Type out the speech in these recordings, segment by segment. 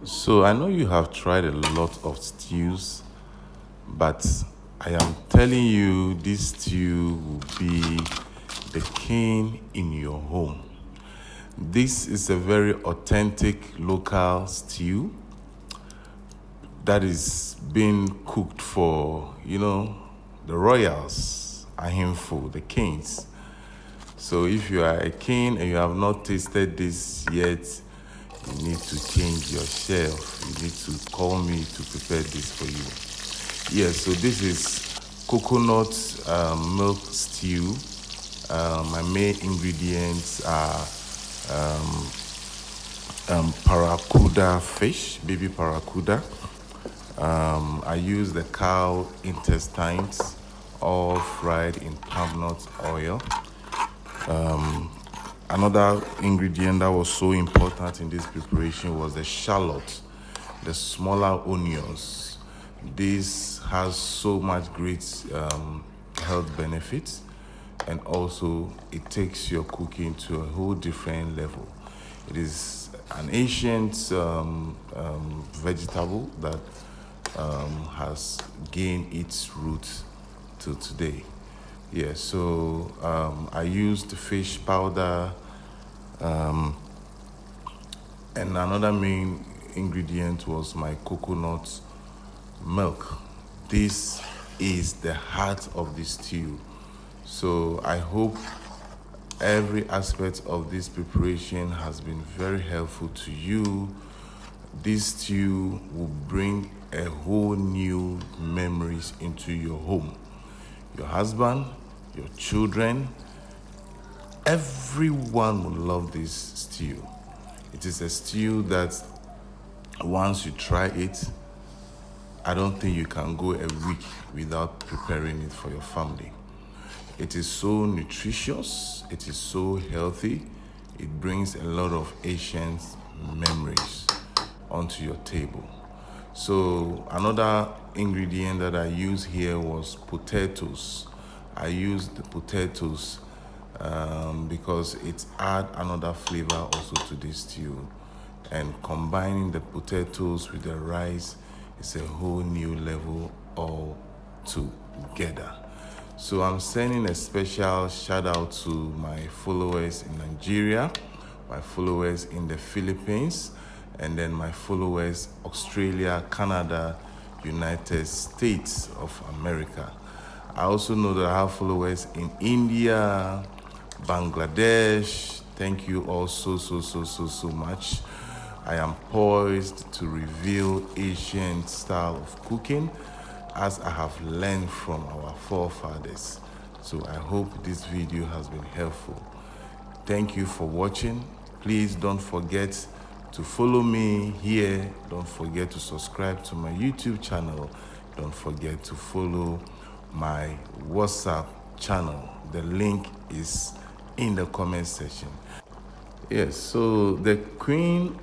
So I know you have tried a lot of stews, but I am telling you this stew will be the king in your home. This is a very authentic local stew that is being cooked for, the royals, ahimfo, the kings. So if you are a king and you have not tasted this yet, you need to change your shelf. You need to call me to prepare this for you. Yes, so this is coconut milk stew. My main ingredients are paracuda fish, baby paracuda. I use the cow intestines, all fried in palm nut oil. Another ingredient that was so important in this preparation was the shallot, the smaller onions. This has so much great health benefits, and also it takes your cooking to a whole different level. It is an ancient vegetable that has gained its roots till today. Yeah, so I used fish powder, and another main ingredient was my coconut milk. This is the heart of the stew. So I hope every aspect of this preparation has been very helpful to you. This stew will bring a whole new memories into your home. Your husband, your children, everyone will love this stew. It is a stew that once you try it, I don't think you can go a week without preparing it for your family. It is so nutritious, it is so healthy, it brings a lot of ancient memories onto your table. So another ingredient that I used here was potatoes. I used the potatoes because it adds another flavor also to this stew. And combining the potatoes with the rice is a whole new level all together. So I'm sending a special shout out to my followers in Nigeria, my followers in the Philippines, and then my followers Australia, Canada, United States of America. I also know that I have followers in India, Bangladesh. Thank you all so much. I am poised to reveal Asian style of cooking as I have learned from our forefathers. So I hope this video has been helpful. Thank you for watching. Please don't forget to follow me here. Don't forget to subscribe to my YouTube channel. Don't forget to follow my WhatsApp channel. The link is in the comment section. Yes, so the queen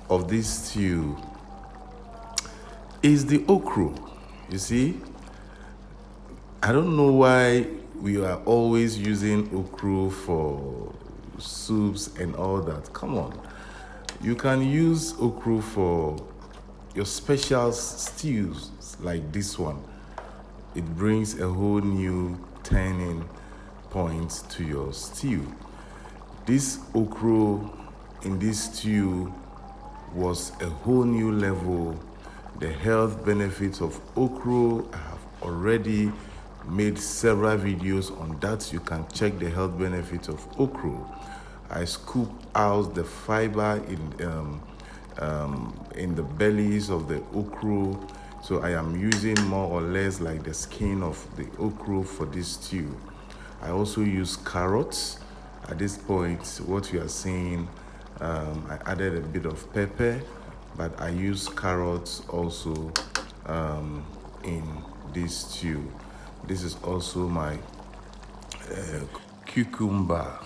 of this stew is the okra. You see, I don't know why we are always using okra for soups and all that. Come on. You can use okra for your special stews like this one. It brings a whole new turning point to your stew. This okra in this stew was a whole new level. The health benefits of okra, I have already made several videos on that. You can check the health benefits of okra. I scoop out the fiber in the bellies of the okra. So I am using more or less like the skin of the okra for this stew. I also use carrots. At this point, what you are seeing, I added a bit of pepper, but I use carrots also in this stew. This is also my cucumber.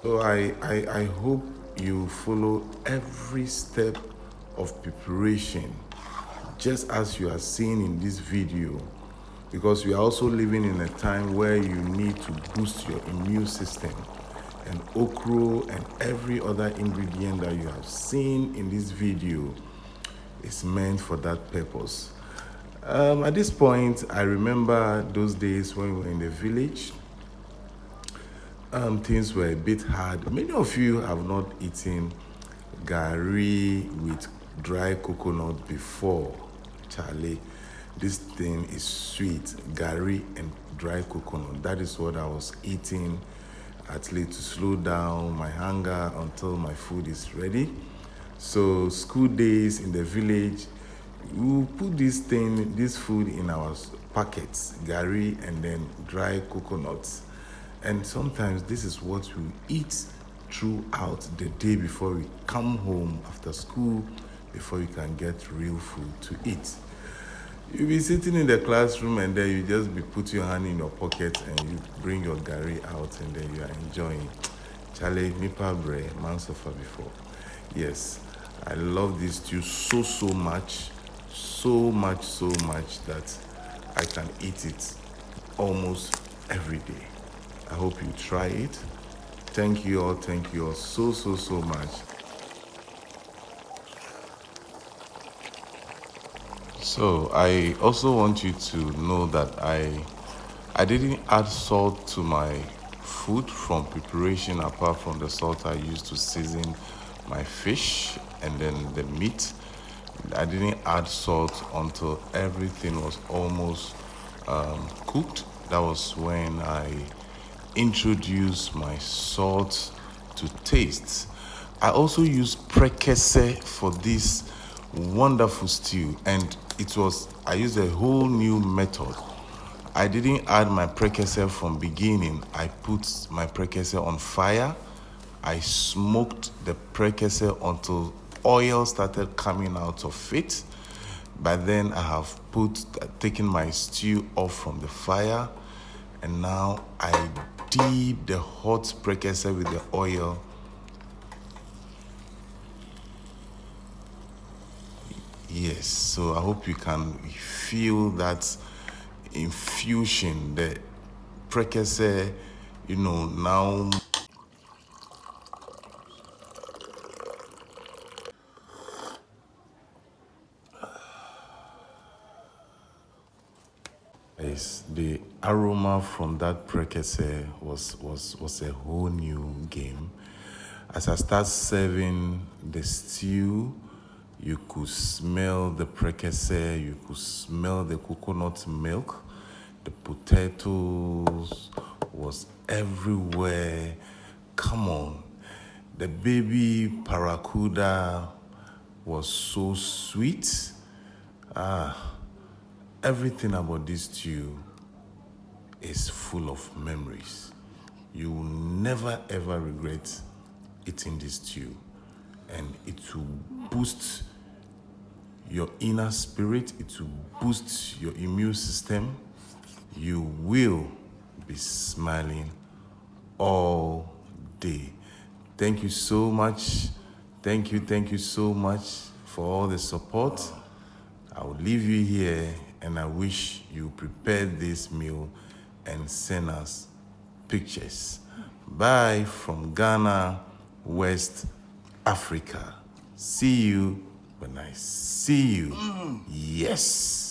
So I hope you follow every step of preparation, just as you are seeing in this video, because we are also living in a time where you need to boost your immune system. and okra and every other ingredient that you have seen in this video is meant for that purpose. At this point, I remember those days when we were in the village. Things were a bit hard. Many of you have not eaten gari with dry coconut before. Charlie, this thing is sweet. Gari and dry coconut. That is what I was eating, at least to slow down my hunger until my food is ready. So school days in the village, we put this food in our packets, gari and then dry coconuts. And sometimes this is what we eat throughout the day before we come home after school, before you can get real food to eat. You'll be sitting in the classroom and then you just be putting your hand in your pocket and you bring your gari out and then you are enjoying. Charlie, nipa bre, man suffer before. Yes, I love this stew so much that I can eat it almost every day. I hope you try it. Thank you all so much. So I also want you to know that I didn't add salt to my food from preparation apart from the salt I used to season my fish and then the meat. I didn't add salt until everything was almost cooked. That was when I introduced my salt to taste. I also used prekese for this wonderful stew, and I used a whole new method. I didn't add my prekese from beginning. I put my prekese on fire. I smoked the prekese until oil started coming out of it. By then I have taken my stew off from the fire, and now I dip the hot prekese with the oil. Yes, so I hope you can feel that infusion, the prekese, now. Yes, the aroma from that prekese was a whole new game. As I start serving the stew, you could smell the prekese, you could smell the coconut milk, the potatoes was everywhere. Come on, the baby paracuda was so sweet. Everything about this stew is full of memories. You will never ever regret eating this stew, and it will boost your inner spirit, it will boost your immune system. You will be smiling all day. Thank you so much. Thank you so much for all the support. I will leave you here, and I wish you prepare this meal and send us pictures. Bye from Ghana, West Africa. See you when I see you. Yes.